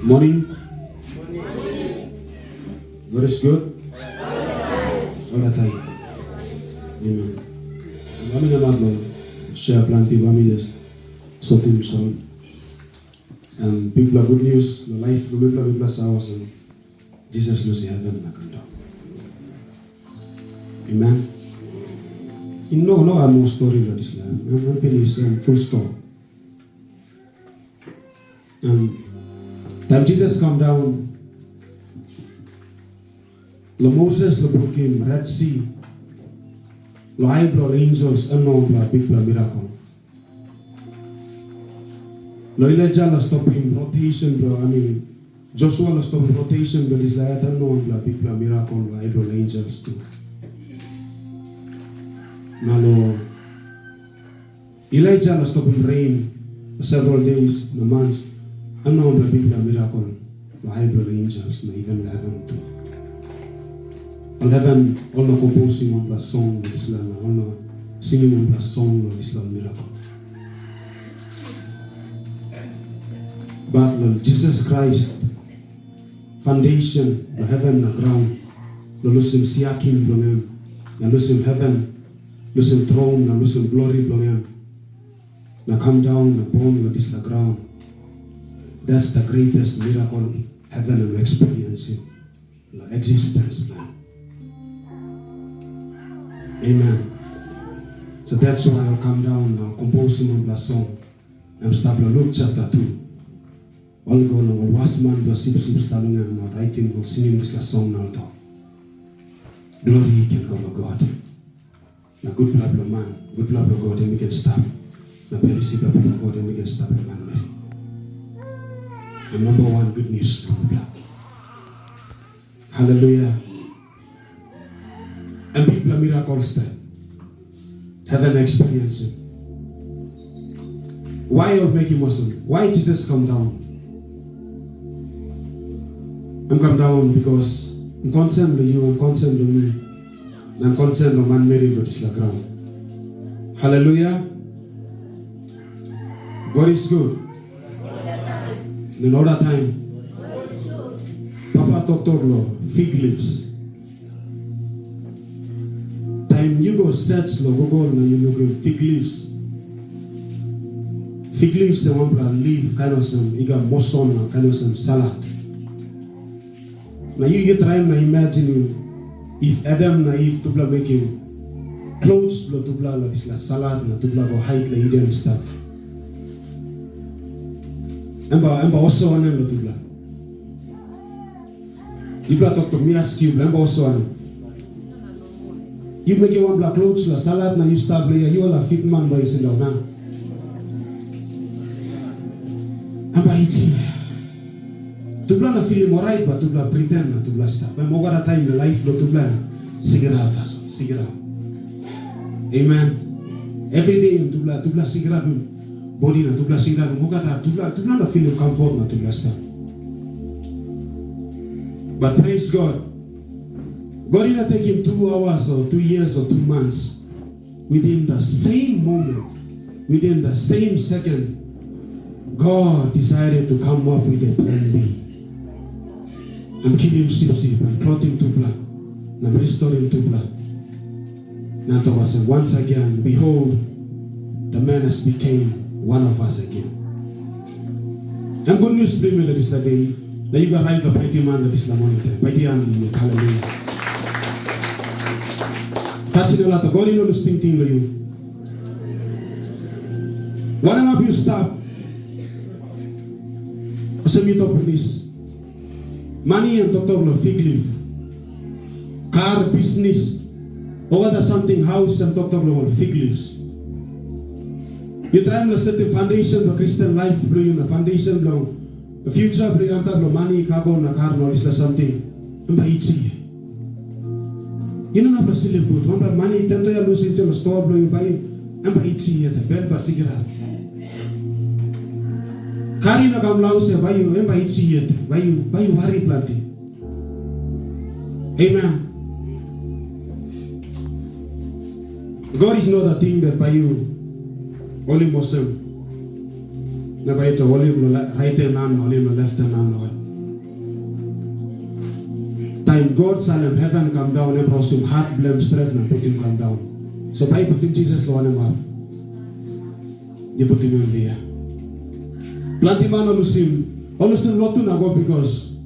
Morning. God is good. All the time. Amen. Kami naman mo, share plenty kami just something song. And people are good news. The life of people sa awas and Jesus knows the heaven na kanda. Amen. You know I'm more story about this land. I'm is full stop. And time Jesus come down, the Moses the broke him, Red Sea, the high blood angels, unknown blood, big blood miracle. The Elijah la stop him, rotation blood, Joshua la stop him, rotation blood, is like unknown blood, big blood miracle, the high blood angels too. Now Elijah la stop him rain for several days, the months, unknown blood, big blood miracle, the high blood angels, and even heaven too. All heaven, all the composing of the song of Islam, all the singing of the song of Islam miracle. But Lord Jesus Christ, foundation, the heaven, the ground, the lusim siakim blongem, the lusim heaven, lusim throne, the lusim glory blongem, the come down, the bone, the ground. That's the greatest miracle heaven will experience in the existence, man. Amen. So that's why I'll come down now, composing on the song. I'm starting Luke chapter 2. All go now, was man, the sip stalling and not writing, will singing this song now. Glory can go to God. Now, good blood of man, good blood of God, and we can stop. Now, very sick of God, and we can stop it, man. The number one good news from blood. Hallelujah. And people are miracles there. Heaven experiencing. Why you make him awesome? Why Jesus come down? I'm come down because I'm concerned with you, I'm concerned with me. And I'm concerned with man married with this ground. Hallelujah. God is good. In another time, Papa talked about fig leaves. Time you go search the Google and you look at fig leaves. Fig leaves and one leaf kind of some you got moson and kind of some salad. Now you get try to imagine if Adam na Eve to making clothes to like this like salad na to go hide like Eden stuff. Emba also one and to blah. You blah talk to me ask you emba also one. You make you one black clothes la salad na you start play you all a fit man by in down now. Emba eating. To blah na feeling alright but to blah pretend na to blah stop. But more time in life no to blah cigarette as cigarette. Amen. Every day to blah cigarette body na to blah cigarette mo kata to blah na feel comfort na to blah stop. But praise God. God didn't take him 2 hours or 2 years or 2 months. Within the same moment, within the same second, God decided to come up with a plan B. I'm killing sheep and clothing to blood. And I'm restoring to blood. Now to us, and once again, behold, the man has became one of us again. I'm good news bring me this day. Now you got right the mighty man that is the morning time. Mighty and hallelujah. Touching a lot of God in all this thing to you. Why don't you stop? What's meet up with this? Money and talk of fig leaf. Car, business. Or whether something, house and talk of fig leaves. You try to set the foundation of Christian life, the foundation of the future, the money, cargo, and car, or something. And by each you know how to celebrate. One by money, tend to lose into the store, blow you buy, and by each year, the bed by cigarette. Carry no come louse, buy you, and by each year, buy you worry plenty. Amen. God is not a thing that by you only Muslim. Na ba ito olim la right hand olim la left hand time God salam heaven come down and prosum heart blame straight na put him come down. So by put him Jesus lo anema. Di put him dia. Planti man olusim lotu na go because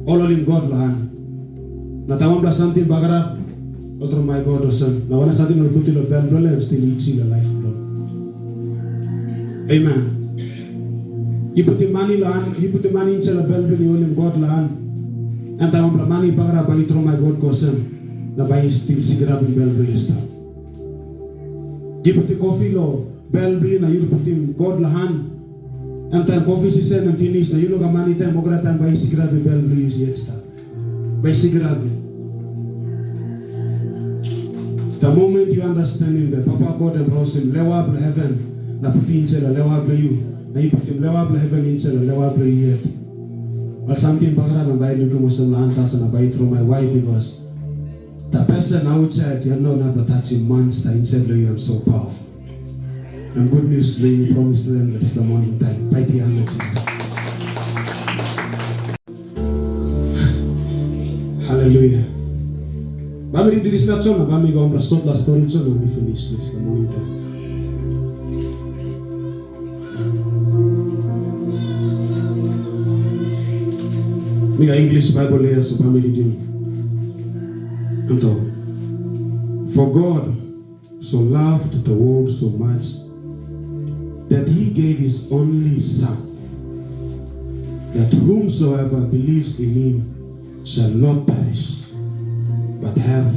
all olim God lan. Na tamam bla something bagara otro my God osan. Na wana something no put lo bel bel still each the life bro. Amen. You put the money lan, you put the money into the bel bel olim God lan. And tamam bla money bagara ba itro my God kosan. Na ba still sigara bel bel sta. You put the coffee lo bel bel na you put him God lan. And time coffee season and finish na you know money time ogra time by sigara bel bel is yet start. By sigara. The moment you understand that Papa God and brought him lewa bla heaven na put in sela lewa bla you na you put him lewa bla heaven in sela lewa bla yet. Or something bagara na by looking was some antas na by through my wife because the person outside you know not touching monster inside you I'm so powerful. And good news in the Promise Land it's the morning time. By the hand of Jesus. Hallelujah. Bami read this not so na bami go stop the story so na we finish this the morning time. We got English Bible here so bami reading. Anto. For God so loved the world so much that he gave his only son, that whomsoever believes in him shall not perish, but have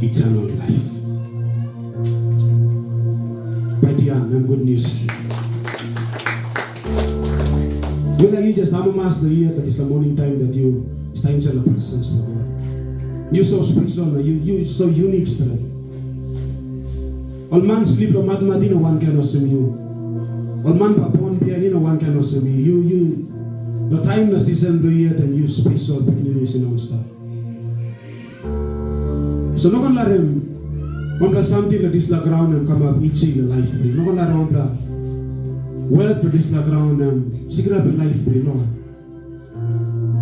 eternal life. By the end, and good news. When you just master here that is the morning time that you stand in the presence of God. You're so special, you're so unique spirit. All man sleep no madino one can assume you. All man papon pianino one can assume you. You the time na season do yet and you special beginning in on star. So no gonna let him wambla something that is the ground and come up eating the life free. No gonna let him wambla wealth to this the ground and secret the life free. No.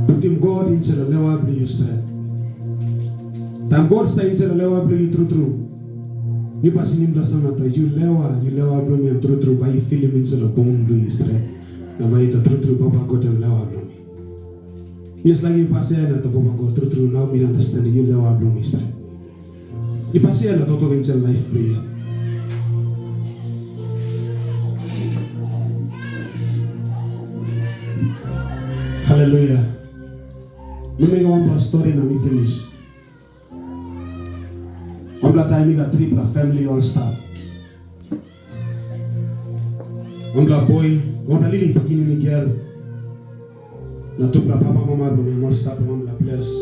Put him God into the level of you straight. Time God stay into the level of you true. You pass him the son at you lewa bring him true by feel him into the bone do you straight. Na by the true Papa God and lewa bring me. Yes like you pass here at the Papa God true now me understand you lewa bring me straight. You pass here at the total into life prayer. Hallelujah. We make one story and we finish. One time we got triple family all star. One boy, one little beginning girl. Na tupla papa mama do all star one place.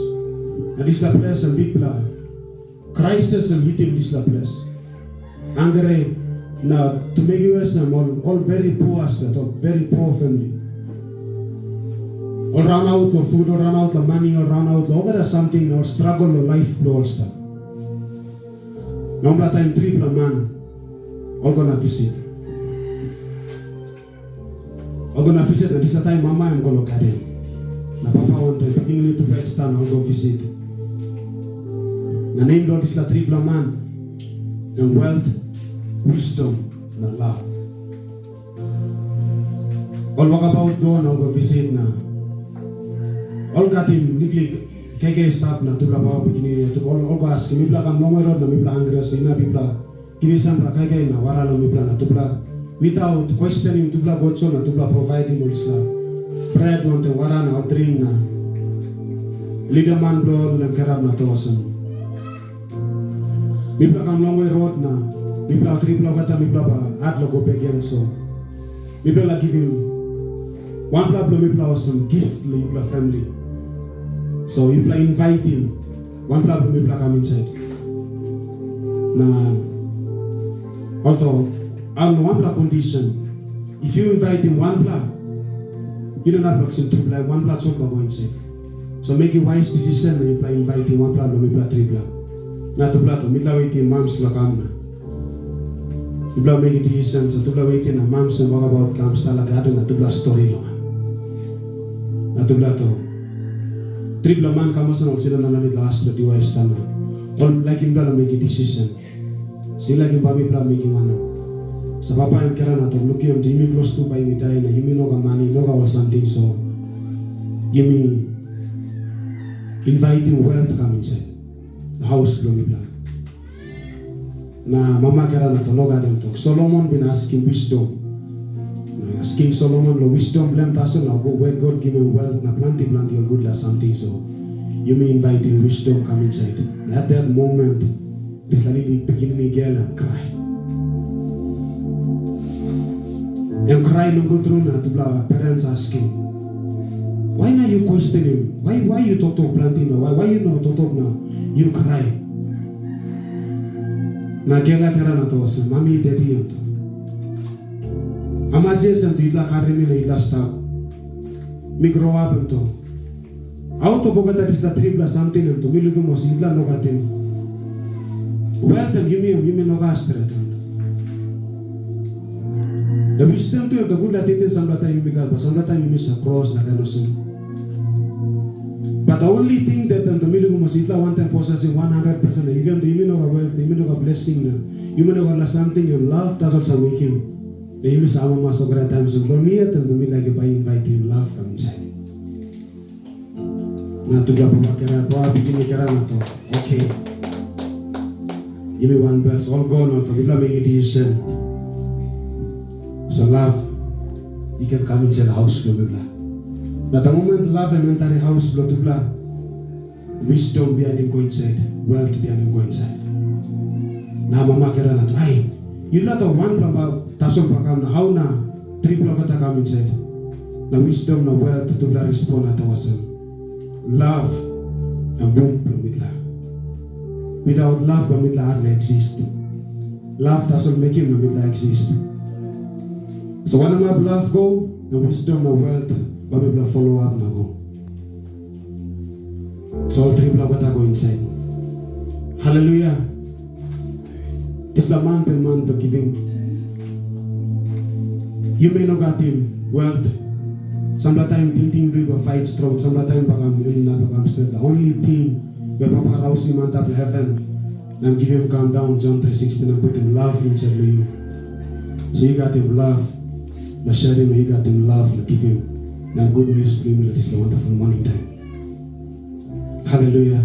And this la place and big la crisis and hitting this la place. Angry na to make us all very poor aspect, very poor family. All run out of food, all run out of money, all run out of something, or struggle or life all stuff. Number time triple man, all gonna visit. All gonna visit, and this time mama I'm gonna get him. Na papa want to beginning to bed stand, I'll go visit. Na name Lord is la triple man, and wealth, wisdom, and love. All walk about door, and I'll go visit now. All got him, liklik. Kaya stop na tubla pa begini to all ko ask mi bla kam long road na mi bla angres ina mi bla kivisam bla kaya na wara lo mi bla na tubla without questioning tubla gotso na tubla providing ulisla bread on the wara na drink na leader man blo na karab na tosan mi bla kam long road na mi bla tripla kata mi bla ba at lo go pegen so mi bla give him one bla mi bla some gift li bla family. So you invite him. One problem will come inside. Now, although on one block condition, if you invite him one block, you don't have blocks in two block, one block so go inside. So make a wise decision when you invite him one block, no block three block. Not two block, middle wait him moms la kamna. Tubla make it decision sa tubla waiting na ma'am sa mga about comes talaga na tubla story lang. Na tubla to. Tribla man kamo sa sila na namit last na diwa istana. All like him bla make a decision. Sila yung babi bla making one. Sa papa yung kera na to look yung dimi close to by midday na yumi no ka money no ka or something so yumi inviting wealth to come inside the house lo mi bla. Na mama kera na to no ka to. Solomon been asking wisdom. King Solomon, the wisdom, blame taso na when God give him wealth, na plenty or good or something. So you may invite him wisdom come inside. And at that moment, this little beginning girl and cry. And cry no go through na to blah parents asking, why now you question him? Why you talk plenty now? Why you know talk now? You cry. Na girl kara na to sa mommy daddy to. Amazes and itla karimi na itla stop. Me grow up and to. Out of ogata is the tribla something and to milugu mos itla no gatim. Well then you me no gastre and. The wisdom to the good Latin is sometimes you make sometimes you miss a cross na kanosun. But the only thing that the milugu mos itla one time possessing 100% even the you know wealth, you know blessing na, you know something you love does also make him. Na yun sa amang mga sobra times of Lomia, and lumilagay pa invite him love come inside. Na tuga pa makira, pa bikini kira na to. Okay. Give me one verse, all gone on to. Bibla may decision. So love, you can come inside the house lo Bibla. Na the moment love and entire house lo Bibla, wisdom behind him go inside, wealth behind him go inside. Na mama kira na to. Ay, yun na to, one plamba, tasong pakam na how na, triple kata come inside. Na wisdom na wealth to la respond at awesome. Love and boom pamitla. Without love pamitla ar na exist. Love doesn't make him pamitla exist. So when my love go, and wisdom na wealth pamitla follow up na go. So all triple kata go inside. Hallelujah. It's the month of giving. You may not got him wealth. Sometimes thinking we will fight strong. Sometimes become straight. The only thing we Papa rouse him on top of heaven and give him calm down. John 3:16 and put him love inside of you. So you got him love. The sharing you got him love. The give him. Now good news. It is the wonderful morning time. Hallelujah.